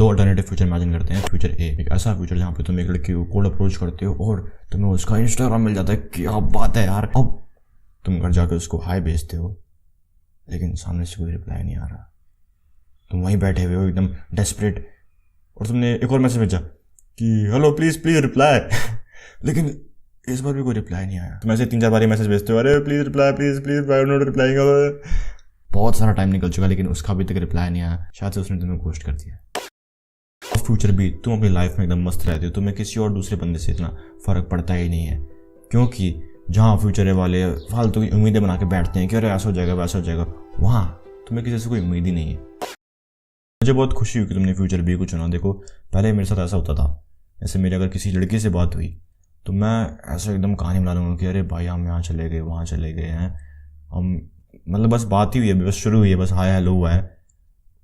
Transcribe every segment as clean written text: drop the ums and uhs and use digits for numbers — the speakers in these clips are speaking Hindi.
दो अल्टरनेटिव फ्यूचर इमेजिन करते हैं। फ्यूचर ए, एक ऐसा फ्यूचर जहाँ पे तुम एक लड़की को कोल्ड अप्रोच करते हो और तुम्हें उसका इंस्टाग्राम मिल जाता है। क्या बात है यार। अब तुम घर जाकर उसको हाई भेजते हो, लेकिन सामने से कोई रिप्लाई नहीं आ रहा। तुम वहीं बैठे हुए हो एकदम डेस्परेट, और तुमने एक और मैसेज भेजा कि हेलो प्लीज प्लीज रिप्लाई लेकिन इस बार भी कोई रिप्लाई नहीं आया। तुम ऐसे 3-4 बार मैसेज भेजते हो, अरे please reply, please please not replying. बहुत सारा टाइम निकल चुका लेकिन उसका अभी तक रिप्लाई नहीं आया। शायद से उसने तुम्हें घोस्ट कर दिया। फ्यूचर भी, तुम अपनी लाइफ में एकदम मस्त रहते हो, तुम्हें किसी और दूसरे बंदे से इतना फर्क पड़ता ही नहीं है, क्योंकि जहाँ फ्यूचर वाले फालतू की उम्मीदें बना के बैठते हैं कि अरे ऐसा हो जाएगा वैसा हो जाएगा, वहाँ तुम्हें किसी से कोई उम्मीद ही नहीं है। मुझे बहुत खुशी हुई कि तुमने फ्यूचर बी को चुना। देखो पहले मेरे साथ ऐसा होता था, जैसे मेरी अगर किसी लड़की से बात हुई तो मैं ऐसा एकदम कहानी बना लूँगा कि अरे भाई हम यहाँ चले गए, वहाँ चले गए हैं, हम मतलब बस बात ही हुई है, बस शुरू हुई है, बस हाय हेलो हुआ है,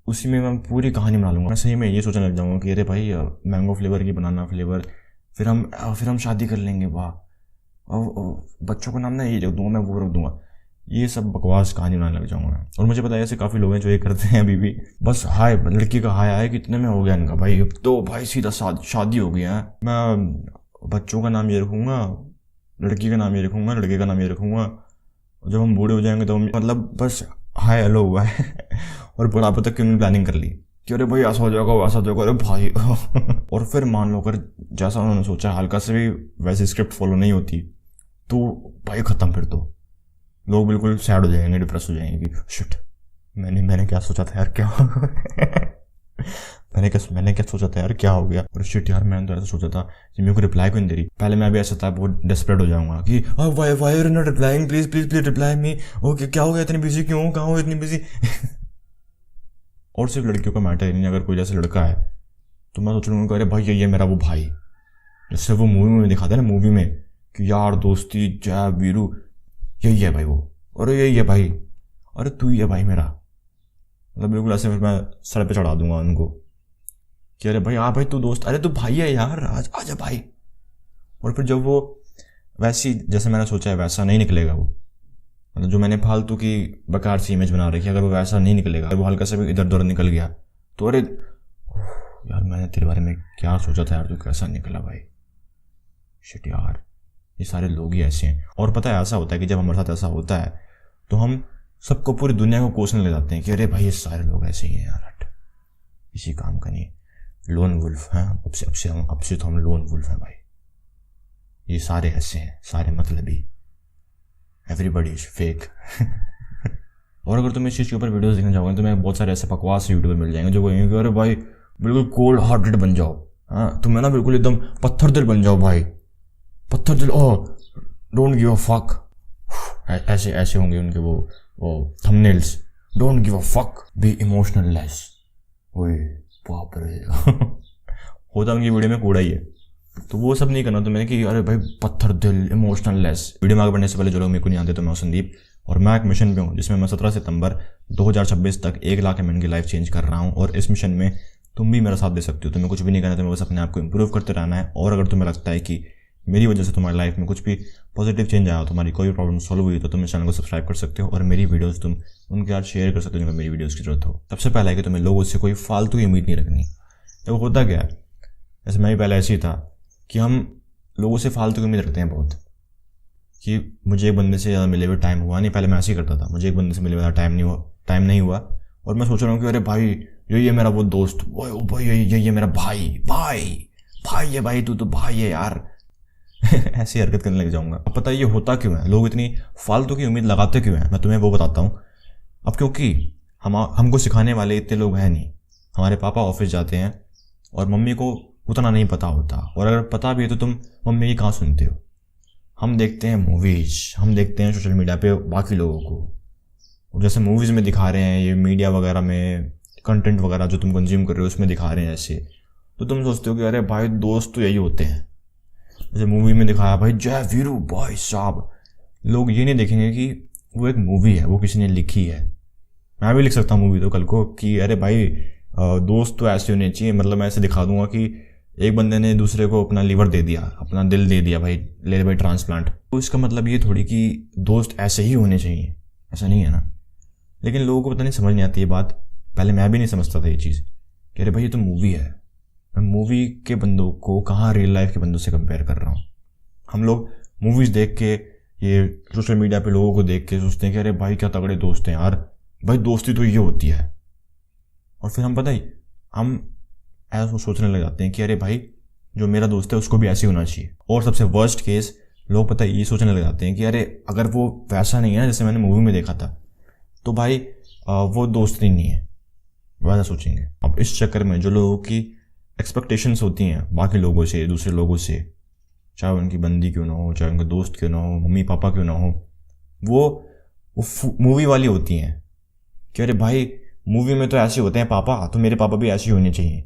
उसी में मैं पूरी कहानी बना लूँगा। मैं सही में ये सोचने लग जाऊँगा कि अरे भाई मैंगो फ्लेवर की बनाना फ्लेवर, फिर हम शादी कर लेंगे, वाह, बच्चों का नाम ना ये रख दूँगा, मैं वो रख दूँगा। ये सब बकवास कहानी बनाने लग जाऊँगा। और मुझे पता है ऐसे काफ़ी लोग हैं जो ये करते हैं अभी भी, बस हाय लड़की का हाय आए कितने में हो गया इनका, भाई अब तो भाई सीधा शादी हो गया है, मैं बच्चों का नाम ये रखूँगा, लड़की का नाम ये रखूँगा, लड़के का नाम ये रखूँगा, जब हम बूढ़े हो जाएंगे तो मतलब बस हाय हेलो हुआ है और बुढ़ापे तक की उन्होंने प्लानिंग कर ली कि अरे भाई ऐसा हो जाएगा वैसा हो जाएगा, अरे भाई और फिर मान लो अगर जैसा उन्होंने सोचा हल्का से भी वैसे स्क्रिप्ट फॉलो नहीं होती तो भाई ख़त्म। फिर तो लोग बिल्कुल सैड हो जाएंगे, डिप्रेस हो जाएंगे कि शिट मैंने क्या सोचा था यार, क्या मैंने क्या सोचा था यार, क्या हो गया, और शिट यार मैंने तो ऐसा सोचा था कि मेरे को रिप्लाई क्यों नहीं दे रही। पहले मैं भी ऐसा था, बहुत डेस्परेट हो जाऊंगा कि why are not replying, please please please reply me, okay क्या हो गया, इतनी बिजी क्यों, कहाँ हो इतनी बिजी और सिर्फ लड़कियों का मैटर नहीं, अगर कोई जैसे लड़का है तो मैं सोच लूँगा अरे भाई ये मेरा वो भाई, जैसे वो मूवी में दिखाता है ना, मूवी में कि यार दोस्ती जय वीरू, यही है भाई वो, अरे यही है भाई, अरे तू ही है भाई मेरा, मतलब बिल्कुल ऐसे फिर मैं सर पे चढ़ा दूंगा उनको कि अरे भाई हाँ भाई तू दोस्त, अरे तू भाई है यार, आज आजा भाई। और फिर जब वो वैसी जैसे मैंने सोचा है वैसा नहीं निकलेगा, वो मतलब जो मैंने फालतू की बेकार सी इमेज बना रखी है, अगर वो वैसा नहीं निकलेगा, अगर वो हल्का से भी इधर उधर निकल गया तो अरे यार मैंने तेरे बारे में क्या सोचा था यार, तू कैसा निकला भाई, शिट यार ये सारे लोग ही ऐसे हैं। और पता है ऐसा होता है कि जब हमारे साथ ऐसा होता है तो हम सबको, पूरी दुनिया को कोसने लग जाते हैं कि अरे भाई ये सारे लोग ऐसे ही हैं यार, हट इसी काम का नहीं, लोन वुल्फ हैं, अब से तो हम लोन वुल्फ हैं भाई, ये सारे ऐसे हैं, सारे मतलबी, एवरीबॉडी इज फेक और अगर तुम इस चीज़ के ऊपर वीडियोस देखना चाहोगे तो मैं बहुत सारे ऐसे बकवास यूट्यूबर मिल जाएंगे जो कहेंगे कि अरे भाई बिल्कुल कोल्ड हार्टेड बन जाओ, हाँ तुम्हें ना बिल्कुल एकदम पत्थर दिल बन जाओ भाई, पत्थर दिल, oh don't give a fuck, ऐसे होंगे उनके वो thumbnails, don't give a fuck, be emotional less, ओए बाप रे होता उनकी वीडियो में कूड़ा ही है। तो वो सब नहीं करना तो मैंने कि अरे भाई पत्थर दिल, इमोशनल लेस। वीडियो में आगे बढ़ने से पहले जो लोग मेरे को नहीं आते तो मैं संदीप, और मैं एक मिशन पे हूँ जिसमें मैं 17 सितंबर 2026 तक 1 लाख एमएन की लाइफ चेंज कर रहा हूँ, और इस मिशन में तुम भी मेरा साथ दे सकते हो। तुम्हें कुछ भी नहीं करना, तुम्हें बस अपने आप को इंप्रूव करते रहना है, और अगर तुम्हें लगता है कि मेरी वजह से तुम्हारी लाइफ में कुछ भी पॉजिटिव चेंज आया, तुम्हारी कोई प्रॉब्लम सॉल्व हुई, तो तुम इस चैनल को सब्सक्राइब कर सकते हो और मेरी वीडियोस तुम उनके साथ शेयर कर सकते हो जिनको मेरी वीडियोस की जरूरत हो। सबसे पहला है कि तुम्हें लोगों से कोई फालतू उम्मीद नहीं रखनी। देखो होता क्या है, जैसे मैं भी पहले ऐसे ही था कि हम लोगों से फालतू उम्मीद रखते हैं बहुत, कि मुझे एक बंदे से ज़्यादा मिले हुए टाइम हुआ नहीं, पहले मैं ऐसे ही करता था, मुझे एक बंदे से मिले हुआ टाइम नहीं हुआ और मैं सोच रहा हूँ कि अरे भाई ये मेरा वो दोस्त, वो भाई ये मेरा भाई है भाई, तू तो भाई है यार ऐसी हरकत करने लग जाऊंगा। अब पता है ये होता क्यों है, लोग इतनी फालतू की उम्मीद लगाते क्यों हैं, मैं तुम्हें वो बताता हूँ। अब क्योंकि हमको सिखाने वाले इतने लोग हैं नहीं, हमारे पापा ऑफिस जाते हैं और मम्मी को उतना नहीं पता होता, और अगर पता भी है तो तुम मम्मी की कहाँ सुनते हो। हम देखते हैं मूवीज, हम देखते हैं सोशल मीडिया पे बाकी लोगों को, और जैसे मूवीज़ में दिखा रहे हैं, ये मीडिया वगैरह में कंटेंट वगैरह जो तुम कंज्यूम कर रहे हो उसमें दिखा रहे हैं ऐसे, तो तुम सोचते हो कि अरे भाई दोस्त तो यही होते हैं। जैसे मूवी में दिखाया भाई जय वीरू भाई साहब, लोग ये नहीं देखेंगे कि वो एक मूवी है, वो किसी ने लिखी है। मैं भी लिख सकता हूँ मूवी तो कल को कि अरे भाई दोस्त तो ऐसे होने चाहिए, मतलब मैं ऐसे दिखा दूंगा कि एक बंदे ने दूसरे को अपना लीवर दे दिया, अपना दिल दे दिया, भाई ले भाई ट्रांसप्लांट, तो इसका मतलब ये थोड़ी कि दोस्त ऐसे ही होने चाहिए, ऐसा नहीं है ना। लेकिन लोगों को पता नहीं, समझ नहीं आती ये बात। पहले मैं भी नहीं समझता था ये चीज़ कि अरे भाई ये तो मूवी है, मैं मूवी के बंदों को कहाँ रियल लाइफ के बंदों से कंपेयर कर रहा हूँ। हम लोग मूवीज़ देख के, ये सोशल मीडिया पे लोगों को देख के सोचते हैं कि अरे भाई क्या तगड़े दोस्त हैं यार, भाई दोस्ती तो ये होती है। और फिर हम पता ही हम ऐसा सोचने लग जाते हैं कि अरे भाई जो मेरा दोस्त है उसको भी ऐसे होना चाहिए। और सबसे वर्स्ट केस, लोग पता है ये सोचने लग जाते हैं कि अरे अगर वो वैसा नहीं है जैसे मैंने मूवी में देखा था तो भाई वो दोस्ती नहीं है, वैसा सोचेंगे। अब इस चक्कर में जो लोगों की एक्सपेक्टेशंस होती हैं बाकी लोगों से, दूसरे लोगों से, चाहे उनकी बंदी क्यों ना हो, चाहे उनके दोस्त क्यों ना हो, मम्मी पापा क्यों ना हो, वो मूवी वाली होती हैं कि अरे भाई मूवी में तो ऐसे होते हैं पापा, तो मेरे पापा भी ऐसे ही होने चाहिए।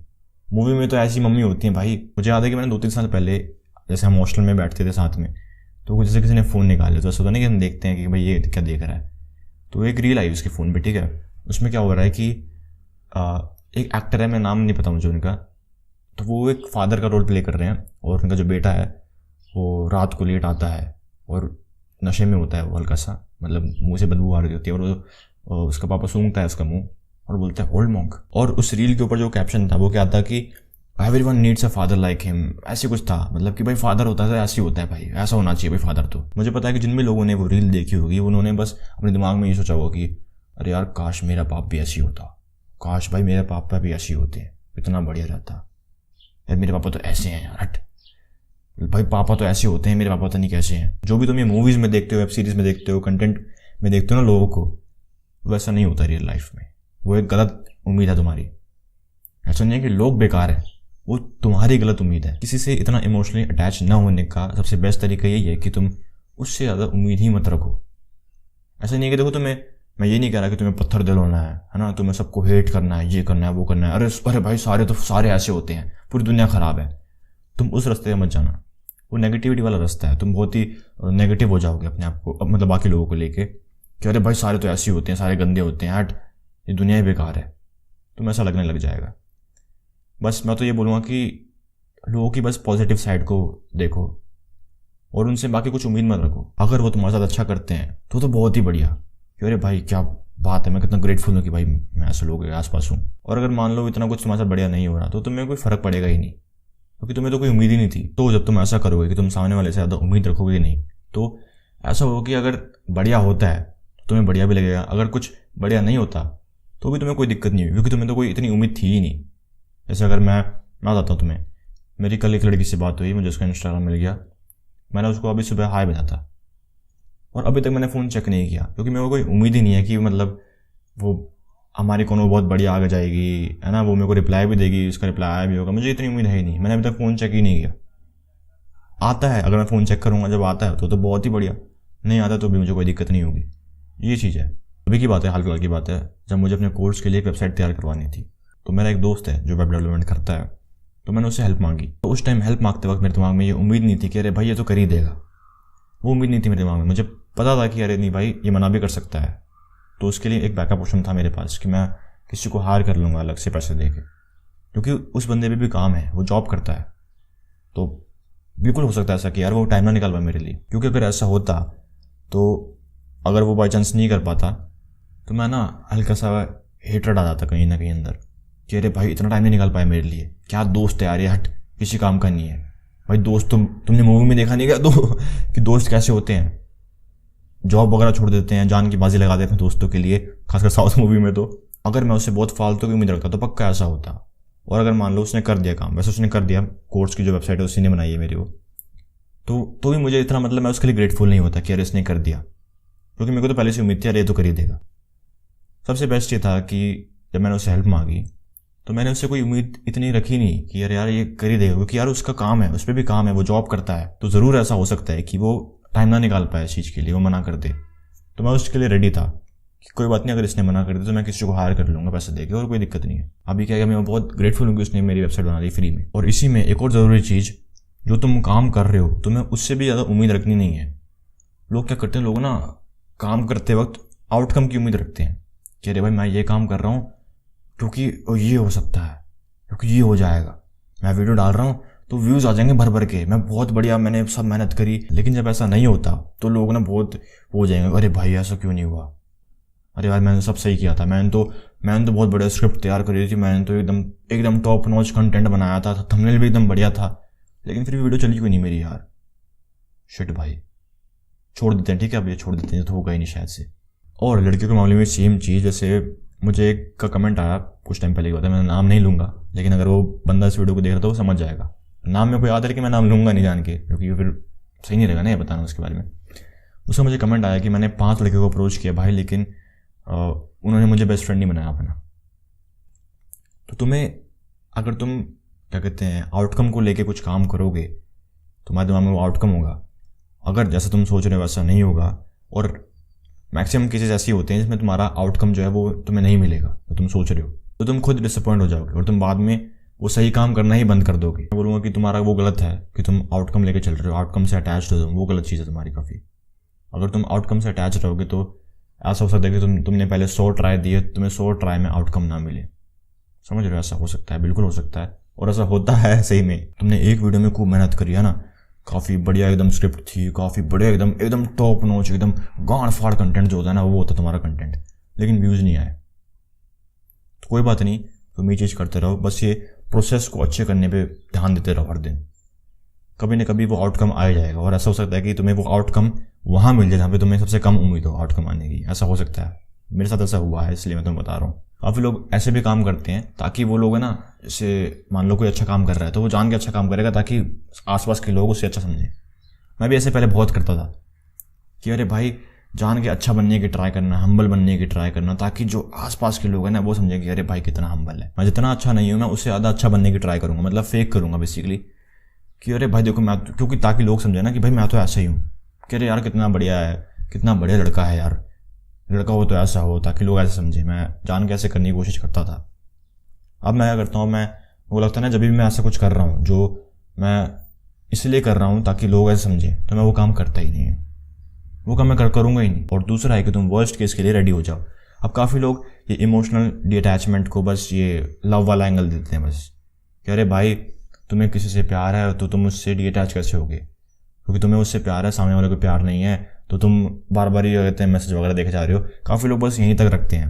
मूवी में तो ऐसी मम्मी होती हैं भाई। मुझे याद है कि मैंने 2-3 साल पहले जैसे हम हॉस्टल में बैठते थे साथ में, तो जैसे किसी ने फ़ोन निकाले तो ऐसा होता नहीं कि हम देखते हैं कि भाई ये क्या देख रहा है, तो एक रील आई उसके फ़ोन पे, ठीक है। उसमें क्या हो रहा है कि एक एक्टर है, मैं नाम नहीं पता मुझे उनका, तो वो एक फादर का रोल प्ले कर रहे हैं और उनका जो बेटा है वो रात को लेट आता है और नशे में होता है वो हल्का सा, मतलब मुंह से बदबू आ रही होती है, और वो उसका पापा सूंघता है उसका मुंह और बोलता है ओल्ड मॉन्क। और उस रील के ऊपर जो कैप्शन था वो क्या था कि everyone needs a father like him, ऐसे कुछ था, मतलब कि भाई फादर होता है ऐसे ही होता है भाई, ऐसा होना चाहिए भाई फादर। तो मुझे पता है कि जिन भी लोगों ने वो रील देखी होगी उन्होंने बस अपने दिमाग में ये सोचा होगा कि अरे यार काश मेरा बाप भी ऐसी होता, काश भाई मेरे पापा भी ऐसे होते, इतना बढ़िया रहता यार, मेरे पापा तो ऐसे हैं यार, हट भाई पापा तो ऐसे होते हैं, मेरे पापा तो नहीं कैसे हैं। जो भी तुम ये मूवीज़ में देखते हो, वेब सीरीज़ में देखते हो, कंटेंट में देखते हो ना लोगों को, वैसा नहीं होता रियल लाइफ में। वो एक गलत उम्मीद है तुम्हारी। ऐसा नहीं है कि लोग बेकार हैं, वो तुम्हारी गलत उम्मीद है। किसी से इतना इमोशनली अटैच ना होने का सबसे बेस्ट तरीका यही है कि तुम उससे ज़्यादा उम्मीद ही मत रखो। ऐसा नहीं है कि देखो मैं ये नहीं कह रहा कि तुम्हें पत्थर दिल होना है ना, तुम्हें सबको हेट करना है, ये करना है, वो करना है, अरे भाई सारे ऐसे होते हैं, पूरी दुनिया ख़राब है, तुम उस रास्ते में मत जाना। वो नेगेटिविटी वाला रास्ता है, तुम बहुत ही नेगेटिव हो जाओगे अपने आप को, मतलब बाकी लोगों को लेके कि अरे भाई सारे तो ऐसे होते हैं, सारे गंदे होते हैं, हट ये दुनिया ही बेकार है, तुम ऐसा लगने लग जाएगा। बस मैं तो ये बोलूँगा कि लोगों की बस पॉजिटिव साइड को देखो और उनसे बाकी कुछ उम्मीद मत रखो। अगर वो तुम्हारे साथ अच्छा करते हैं तो बहुत ही बढ़िया, कि अरे भाई क्या बात है, मैं कितना ग्रेटफुल हूँ कि भाई मैं ऐसे लोगों के आसपास हूँ। और अगर मान लो इतना कुछ तुम्हारे साथ बढ़िया नहीं हो रहा तो तुम्हें कोई फ़र्क पड़ेगा ही नहीं, क्योंकि तुम्हें तो कोई उम्मीद ही नहीं थी। तो जब तुम ऐसा करोगे कि तुम सामने वाले से ज़्यादा उम्मीद रखोगे नहीं, तो ऐसा होगा कि अगर बढ़िया होता है तो तुम्हें बढ़िया भी लगेगा, अगर कुछ बढ़िया नहीं होता तो भी तुम्हें कोई दिक्कत नहीं होगी, क्योंकि तुम्हें तो कोई इतनी उम्मीद थी ही नहीं। जैसे अगर मैं बताता हूँ तुम्हें, मेरी कल एक लड़की से बात हुई, मुझे उसका इंस्टाग्राम मिल गया, मैंने उसको अभी सुबह हाय भेजा था और अभी तक मैंने फ़ोन चेक नहीं किया, क्योंकि मेरे को कोई उम्मीद ही नहीं है कि मतलब वो हमारी कोनो बहुत बढ़िया आगे जाएगी, है ना, वो मेरे को रिप्लाई भी देगी, उसका रिप्लाई आया भी होगा, मुझे इतनी उम्मीद है ही नहीं। मैंने अभी तक फ़ोन चेक ही नहीं किया। आता है, अगर मैं फ़ोन चेक करूँगा जब आता है तो बहुत ही बढ़िया, नहीं आता तो भी मुझे कोई दिक्कत नहीं होगी। ये चीज़ है। अभी की बात है, हाल फिलहाल की बात है, जब मुझे अपने कोर्स के लिए एक वेबसाइट तैयार करवानी थी, तो मेरा एक दोस्त है जो वेब डेवलपमेंट करता है, तो मैंने उससे हेल्प मांगी। तो उस टाइम हेल्प मांगते वक्त मेरे दिमाग में ये उम्मीद नहीं थी कि अरे भाई ये तो कर ही देगा, वो उम्मीद नहीं थी मेरे दिमाग में। मुझे पता था कि अरे नहीं भाई ये मना भी कर सकता है, तो उसके लिए एक बैकअप ऑप्शन था मेरे पास कि मैं किसी को हायर कर लूँगा अलग से पैसे दे के, क्योंकि उस बंदे पे भी काम है, वो जॉब करता है, तो बिल्कुल हो सकता है ऐसा कि यार वो टाइम ना निकाल पाए मेरे लिए। क्योंकि अगर ऐसा होता तो अगर वो बाई चांस नहीं कर पाता तो मैं ना हल्का सा हेटरेट आ जाता कहीं ना कहीं अंदर कि अरे भाई इतना टाइम नहीं निकाल पाया मेरे लिए, क्या दोस्त है यार ये, हट किसी काम का नहीं है भाई दोस्त। तुमने मूवी में देखा नहीं क्या कि दोस्त कैसे होते हैं, जॉब वगैरह छोड़ देते हैं, जान की बाजी लगा देते हैं दोस्तों के लिए, खासकर साउथ मूवी में। तो अगर मैं उससे बहुत फालतू की उम्मीद रखता तो पक्का ऐसा होता। और अगर मान लो उसने कर दिया काम, वैसे उसने कर दिया, कोर्स की जो वेबसाइट है उसी ने बनाई है मेरी वो, तो भी मुझे इतना मतलब मैं उसके लिए ग्रेटफुल नहीं होता कि अरे इसने कर दिया, क्योंकि मेरे को तो पहले से उम्मीद थी अरे ये तो कर ही देगा। सबसे बेस्ट ये था कि जब मैंने उससे हेल्प मांगी तो मैंने उससे कोई उम्मीद इतनी रखी नहीं कि यार ये कर ही देगा, क्योंकि यार उसका काम है, उस पर भी काम है, वो जॉब करता है, तो ज़रूर ऐसा हो सकता है कि वो टाइम ना निकाल पाए इस चीज़ के लिए, वो मना कर दे। तो मैं उसके लिए रेडी था कि कोई बात नहीं, अगर इसने मना कर दिया तो मैं किसी को हायर कर लूँगा पैसे देके, और कोई दिक्कत नहीं है। अभी क्या है, मैं बहुत ग्रेटफुल हूँ कि उसने मेरी वेबसाइट बना दी फ्री में। और इसी में एक और ज़रूरी चीज़, जो तुम काम कर रहे हो तुम्हें उससे भी ज़्यादा उम्मीद रखनी नहीं है। लोग क्या करते हैं, लोग ना काम करते वक्त आउटकम की उम्मीद रखते हैं कि अरे भाई मैं ये काम कर रहा हूँ क्योंकि ये हो सकता है, क्योंकि ये हो जाएगा, मैं वीडियो डाल रहा हूँ तो व्यूज़ आ जाएंगे भर भर के, मैं बहुत बढ़िया, मैंने सब मेहनत करी। लेकिन जब ऐसा नहीं होता तो लोग ना बहुत हो जाएंगे, अरे भाई ऐसा क्यों नहीं हुआ, अरे भाई मैंने सब सही किया था, मैंने तो मैंने तो बहुत बढ़िया स्क्रिप्ट तैयार करी थी, मैंने तो एकदम एकदम टॉप नॉच कंटेंट बनाया था, थंबनेल भी एकदम बढ़िया था, लेकिन फिर भी वीडियो चली क्यों नहीं मेरी यार। शिट भाई, छोड़ देते हैं, ठीक है, अब ये छोड़ देते हैं, तो होगा ही नहीं शायद से। और लड़कियों के मामले में सेम चीज़, जैसे मुझे एक का कमेंट आया कुछ टाइम पहले की बात है, मैं नाम नहीं लूँगा, लेकिन अगर वो बंदा इस वीडियो को देख रहा था वो समझ जाएगा। नाम मेरे को याद है लेकिन मैं नाम लूँगा नहीं जान के, क्योंकि फिर सही नहीं रहेगा ना ये बताना उसके बारे में। उसका मुझे कमेंट आया कि मैंने 5 लड़कियों को अप्रोच किया भाई, लेकिन उन्होंने मुझे बेस्ट फ्रेंड नहीं बनाया अपना। तो तुम्हें, अगर तुम क्या कहते हैं आउटकम को लेके कुछ काम करोगे, तुम्हारे दिमाग में वो आउटकम होगा। अगर जैसा तुम सोच रहे हो वैसा नहीं होगा, और मैक्सिमम केसेस ऐसी होते हैं जिसमें तुम्हारा आउटकम जो है वो तुम्हें नहीं मिलेगा जो तुम सोच रहे हो, तो तुम खुद डिसअपॉइंट हो जाओगे और तुम बाद में वो सही काम करना ही बंद कर दोगे। मैं बोलूँगा कि तुम्हारा वो गलत है कि तुम आउटकम लेके चल रहे हो, आउटकम से अटैच हो, वो गलत चीज़ है तुम्हारी काफ़ी। अगर तुम आउटकम से अटैच रहोगे तो ऐसा हो सकता है कि तुमने पहले 100 ट्राई दिए, तुम्हें 100 ट्राई में आउटकम ना मिले। समझ रहे हो, ऐसा हो सकता है, बिल्कुल हो सकता है, और ऐसा होता है सही में। तुमने एक वीडियो में खूब मेहनत करी है ना, काफ़ी बढ़िया एकदम स्क्रिप्ट थी, काफ़ी बढ़िया एकदम एकदम टॉप नॉच एकदम गांड फाड़ कंटेंट जो होता है ना, वो होता है तुम्हारा कंटेंट, लेकिन व्यूज़ नहीं आए। तो कोई बात नहीं, तुम ये चीज़ करते रहो, बस ये प्रोसेस को अच्छे करने पे ध्यान देते रहो हर दिन। कभी ना कभी वो आउटकम आ जाएगा, और ऐसा हो सकता है कि तुम्हें वो आउटकम वहाँ मिल जाए जहाँ पे तुम्हें सबसे कम उम्मीद हो आउटकम आने की। ऐसा हो सकता है, मेरे साथ ऐसा हुआ है, इसलिए मैं तुम्हें बता रहा हूँ। काफ़ी लोग ऐसे भी काम करते हैं ताकि वो लोग है ना, जैसे मान लो कोई अच्छा काम कर रहा है तो वो जान के अच्छा काम करेगा ताकि आसपास के लोग उससे अच्छा समझें। मैं भी ऐसे पहले बहुत करता था कि अरे भाई जान के अच्छा बनने की ट्राई करना, हम्बल बनने की ट्राई करना, ताकि जो आसपास के लोग हैं ना वो समझें कि अरे भाई कितना हम्बल है। मैं जितना अच्छा नहीं हूँ मैं उससे ज़्यादा अच्छा बनने की ट्राई करूँगा, मतलब फेक करूँगा बेसिकली, कि अरे भाई देखो मैं, क्योंकि ताकि लोग समझे ना कि भाई मैं तो ऐसा ही हूँ, कि अरे यार कितना बढ़िया है, कितना बढ़िया लड़का है यार, लड़का हो तो ऐसा हो, ताकि लोग ऐसे समझे। मैं जान के ऐसे करने की कोशिश करता था। अब मैं क्या करता हूँ, मैं वो लगता है ना, जब भी मैं ऐसा कुछ कर रहा हूँ जो मैं इसलिए कर रहा हूँ ताकि लोग ऐसे समझें, तो मैं वो काम करता ही नहीं हूँ, वो काम मैं करूँगा ही नहीं। और दूसरा है कि तुम वर्स्ट केस के लिए रेडी हो जाओ। अब काफ़ी लोग ये इमोशनल डिटैचमेंट को बस ये लव वाला एंगल देते हैं, बस कि अरे भाई तुम्हें किसी से प्यार है तो तुम उससे डिटैच कैसे होगे, क्योंकि तुम्हें उससे प्यार है, सामने वाले को प्यार नहीं है, तो तुम बार बार ये कहते हैं मैसेज वगैरह देखे जा रहे हो। काफ़ी लोग बस यहीं तक रखते हैं,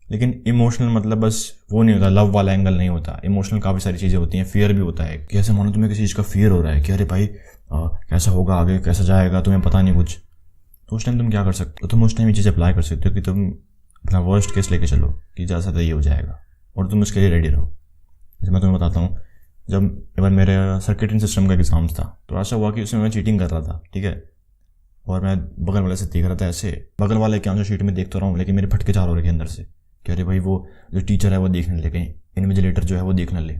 लेकिन इमोशनल मतलब बस वो नहीं होता, लव वाला एंगल नहीं होता। इमोशनल काफ़ी सारी चीज़ें होती हैं, फियर भी होता है कि ऐसे मानो तुम्हें किसी चीज़ का फियर हो रहा है कि अरे भाई कैसा होगा आगे, कैसा जाएगा, तुम्हें पता नहीं कुछ। तो उस टाइम तुम क्या कर सकते हो, तुम उस टाइम ये चीज़ अप्लाई कर सकते हो कि तुम अपना वर्स्ट केस लेके चलो कि ज़्यादा से ये हो जाएगा, और तुम उसके लिए रेडी रहो। जैसे मैं तुम्हें बताता हूँ, जब एक बार मेरे सर्किटिंग सिस्टम का एग्ज़ाम था, तो ऐसा हुआ कि उसमें मैं चीटिंग कर रहा था, ठीक है, और मैं बगल वाले से देख रहा था, ऐसे बगल वाले के आंसर शीट में देख तो रहा हूँ, लेकिन मेरे फटके चार हो रहे थे अंदर से कि अरे भाई वो जो टीचर है वो देखने ले, कहीं इन्विजिलेटर जो है वो देखने ले।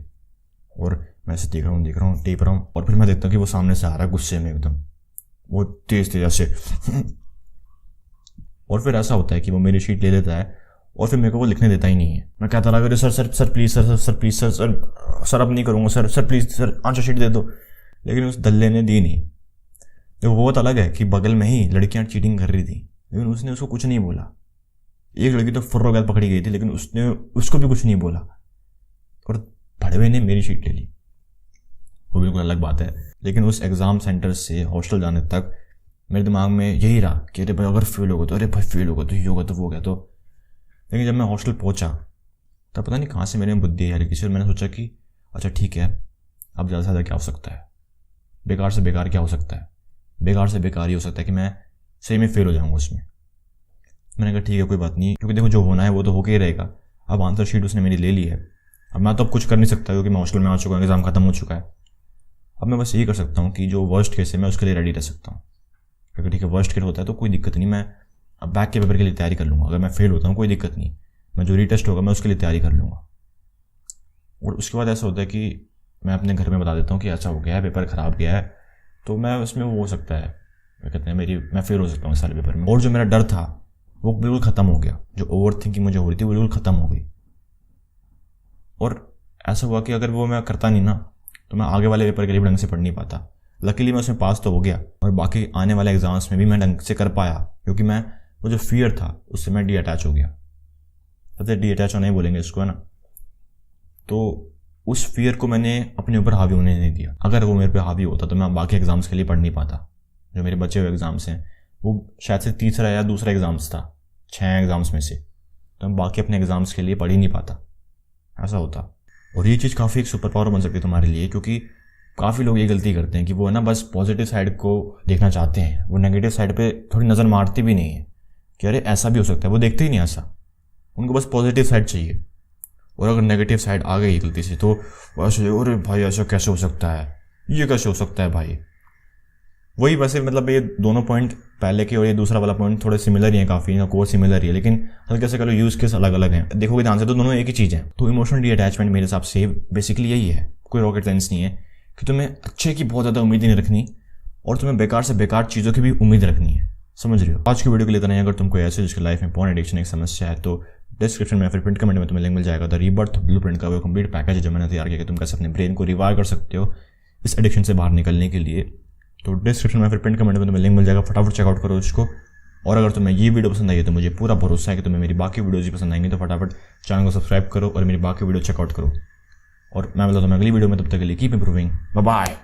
और मैं ऐसे देख रहा हूँ टेप रहा हूँ, और फिर मैं देखता हूँ कि वो सामने से आ रहा है गुस्से में एकदम, वो तेज ऐसे और फिर ऐसा होता है कि वो मेरी शीट ले लेता है और फिर मेरे को वो लिखने देता ही नहीं है। मैं कहता रहा अरे sir sir sir please sir please sir अब नहीं करूँगा sir please sir answer sheet दे दो, लेकिन उस दल्ले ने दी नहीं। देखो वो बहुत अलग है कि बगल में ही लड़कियां चीटिंग कर रही थी, लेकिन उसने उसको कुछ नहीं बोला। एक लड़की तो फुर्र पकड़ी गई थी, लेकिन उसने उसको भी कुछ नहीं बोला, और भड़वे ने मेरी शीट ले ली। वो बिल्कुल अलग बात है। लेकिन उस एग्ज़ाम सेंटर से हॉस्टल जाने तक मेरे दिमाग में यही रहा कि अरे भाई अगर फेल होगा तो, अरे भाई फेल होगा तो ये होगा तो वो गया तो। लेकिन जब मैं हॉस्टल पहुंचा तब पता नहीं कहाँ से मेरे में बुद्धि आई किसी, और मैंने सोचा कि अच्छा ठीक है, अब ज़्यादा से ज़्यादा क्या हो सकता है, बेकार से बेकार क्या हो सकता है, बेकार से बेकार ही हो सकता है कि मैं सही में फेल हो जाऊंगा उसमें। मैंने कहा ठीक है कोई बात नहीं, क्योंकि देखो जो होना है वो तो होके ही रहेगा। अब आंसर शीट उसने मेरी ले ली है, अब मैं तो अब कुछ कर नहीं सकता क्योंकि मैं हॉस्टल में आ चुका हूँ, एग्ज़ाम खत्म हो चुका है। अब मैं बस यही कर सकता हूँ कि जो वर्स्ट केस है मैं उसके लिए रेडी रह सकता हूँ। अगर ठीक है वर्स्ट केस होता है तो कोई दिक्कत नहीं, मैं अब बैक के पेपर के लिए तैयारी कर लूँगा। अगर मैं फेल होता हूँ कोई दिक्कत नहीं, मैं जो रीटेस्ट होगा मैं उसके लिए तैयारी कर लूँगा। और उसके बाद ऐसा होता है कि मैं अपने घर में बता देता हूँ कि ऐसा हो गया है, पेपर ख़राब गया है, तो मैं उसमें वो हो सकता है, क्या कहते हैं, मैं फेल हो सकता हूँ इस सारे पेपर में। और जो मेरा डर था वो बिल्कुल ख़त्म हो गया, जो ओवर थिंकिंग मुझे हो रही थी वो बिल्कुल ख़त्म हो गई। और ऐसा हुआ कि अगर वो मैं करता नहीं ना तो मैं आगे वाले पेपर के लिए ढंग से पढ़ नहीं पाता। लकीली मैं उसमें पास तो हो गया, और बाकी आने वाले एग्जाम्स में भी मैं ढंग से कर पाया, क्योंकि मैं वो जो फियर था उससे मैं डी अटैच हो गया। पता है डी अटैच होना ही बोलेंगे इसको, है ना। तो उस फियर को मैंने अपने ऊपर हावी होने नहीं दिया। अगर वो मेरे पे हावी होता तो मैं बाकी एग्जाम्स के लिए पढ़ नहीं पाता। जो मेरे बचे हुए एग्जाम्स हैं वो शायद से तीसरा या दूसरा एग्जाम्स था 6 एग्जाम्स में से, तो मैं बाकी अपने एग्जाम्स के लिए पढ़ ही नहीं पाता, ऐसा होता। और ये चीज़ काफ़ी एक सुपर पावर बन सकती है तुम्हारे लिए, क्योंकि काफ़ी लोग ये गलती करते हैं कि वो है ना बस पॉजिटिव साइड को देखना चाहते हैं, वो नेगेटिव साइड पे थोड़ी नज़र मारते भी नहीं है कि अरे ऐसा भी हो सकता है, वो देखते ही नहीं ऐसा, उनको बस पॉजिटिव साइड चाहिए। और अगर नेगेटिव साइड आ गई गलती से तो वैसे अरे भाई ऐसा कैसे हो सकता है, ये कैसे हो सकता है भाई। वही वैसे मतलब ये दोनों पॉइंट पहले के और ये दूसरा वाला पॉइंट थोड़े सिमिलर ही हैं, काफ़ी कोर्स सिमिलर ही है, लेकिन हल्के से करो यूज़ केस अलग अलग हैं। देखोगे ध्यान से तो दोनों एक ही चीज़ है। तो इमोशनल अटैचमेंट मेरे हिसाब से बेसिकली यही है, कोई रॉकेट साइंस नहीं है कि तुम्हें अच्छे की बहुत ज़्यादा उम्मीद नहीं रखनी और तुम्हें बेकार से बेकार चीज़ों की भी उम्मीद रखनी है, समझ रहे हो। आज की वीडियो के लिए इतना ही। अगर तुमको ऐसे जिसकी लाइफ में पॉर्न एडिक्शन एक समस्या है तो डिस्क्रिप्शन में फिर प्रिंट कमेंट में तुम्हें लिंक मिल जाएगा। द रीबर्थ ब्लूप्रिंट का वो कंप्लीट पैकेज है जो मैंने तैयार किया कि तुम कैसे अपने ब्रेन को रिवाइव कर सकते हो इस एडिक्शन से बाहर निकलने के लिए। तो डिस्क्रिप्शन में फिर प्रिंट कमेंट में तुम्हें लिंक मिल जाएगा, फटाफट चेकआउट करो इसको। और अगर तुम्हें ये वीडियो पसंद आई है तो मुझे पूरा भरोसा है कि तुम्हें मेरी बाकी वीडियोज़ भी पसंद आएंगी, तो फटाफट चैनल को सब्सक्राइब करो और मेरी बाकी वीडियो चेकआउट करो। और मैं मिलता हूं अगली वीडियो में, तब तक के लिए कीप इंप्रूविंग, बाय बाय।